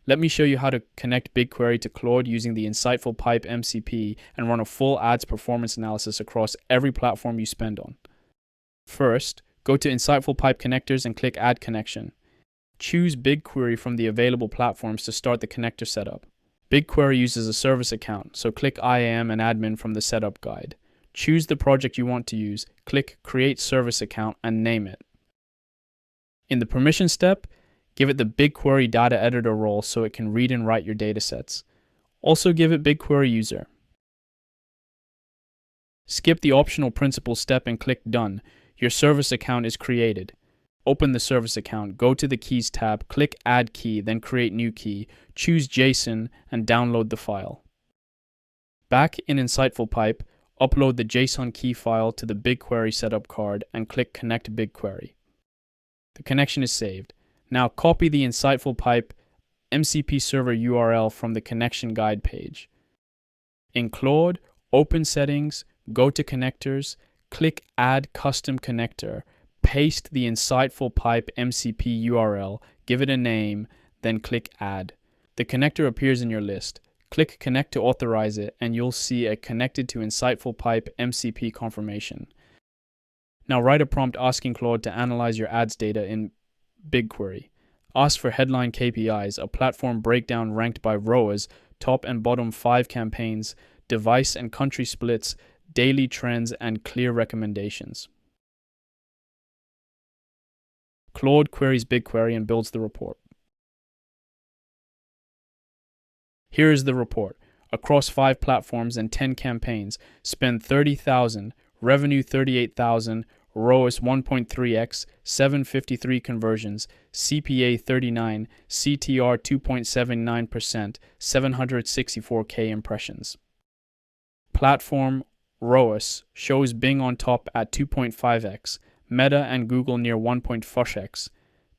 Let me show you how to connect BigQuery to Claude using the InsightfulPipe MCP and run a full ads performance analysis across every platform you spend on. First, go to InsightfulPipe connectors and click Add Connection. Choose BigQuery from the available platforms to start the connector setup. BigQuery uses a service account, so click IAM and Admin from the setup guide. Choose the project you want to use, click Create Service Account and name it. In the permission step, give it the BigQuery data editor role so it can read and write your datasets. Also give it BigQuery user. Skip the optional principal step and click Done. Your service account is created. Open the service account, go to the Keys tab, click Add Key, then Create New Key, choose JSON, and download the file. Back in InsightfulPipe, upload the JSON key file to the BigQuery setup card and click Connect BigQuery. The connection is saved. Now copy the InsightfulPipe MCP Server URL from the connection guide page. In Claude, open Settings, go to Connectors, click Add Custom Connector, paste the InsightfulPipe MCP URL, give it a name, then click Add. The connector appears in your list. Click Connect to authorize it, and you'll see a Connected to InsightfulPipe MCP confirmation. Now write a prompt asking Claude to analyze your ads data in BigQuery. Ask for headline KPIs, a platform breakdown ranked by ROAS, top and bottom 5 campaigns, device and country splits, daily trends, and clear recommendations. Claude queries BigQuery and builds the report. Here is the report. Across 5 platforms and 10 campaigns, spend 30,000, revenue 38,000, ROAS 1.3x, 753 conversions, CPA 39, CTR 2.79%, 764K impressions. Platform ROAS shows Bing on top at 2.5x, Meta and Google near 1.5x,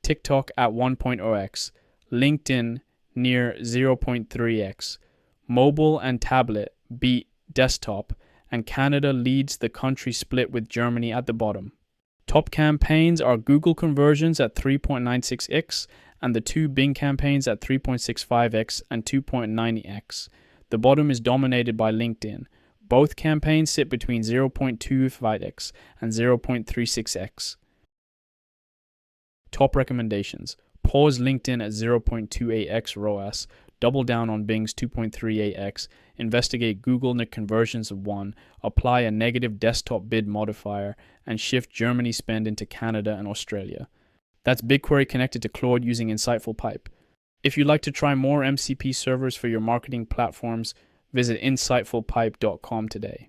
TikTok at 1.0x, LinkedIn near 0.3x. Mobile and tablet beat desktop, and Canada leads the country split with Germany at the bottom. Top campaigns are Google conversions at 3.96x and the 2 Bing campaigns at 3.65x and 2.90x. The bottom is dominated by LinkedIn. Both campaigns sit between 0.25x and 0.36x. Top recommendations. Pause LinkedIn at 0.28x ROAS. Double down on Bing's 2.38x, investigate Google net conversions of 1, apply a negative desktop bid modifier, and shift Germany spend into Canada and Australia. That's BigQuery connected to Claude using InsightfulPipe. If you'd like to try more MCP servers for your marketing platforms, visit InsightfulPipe.com today.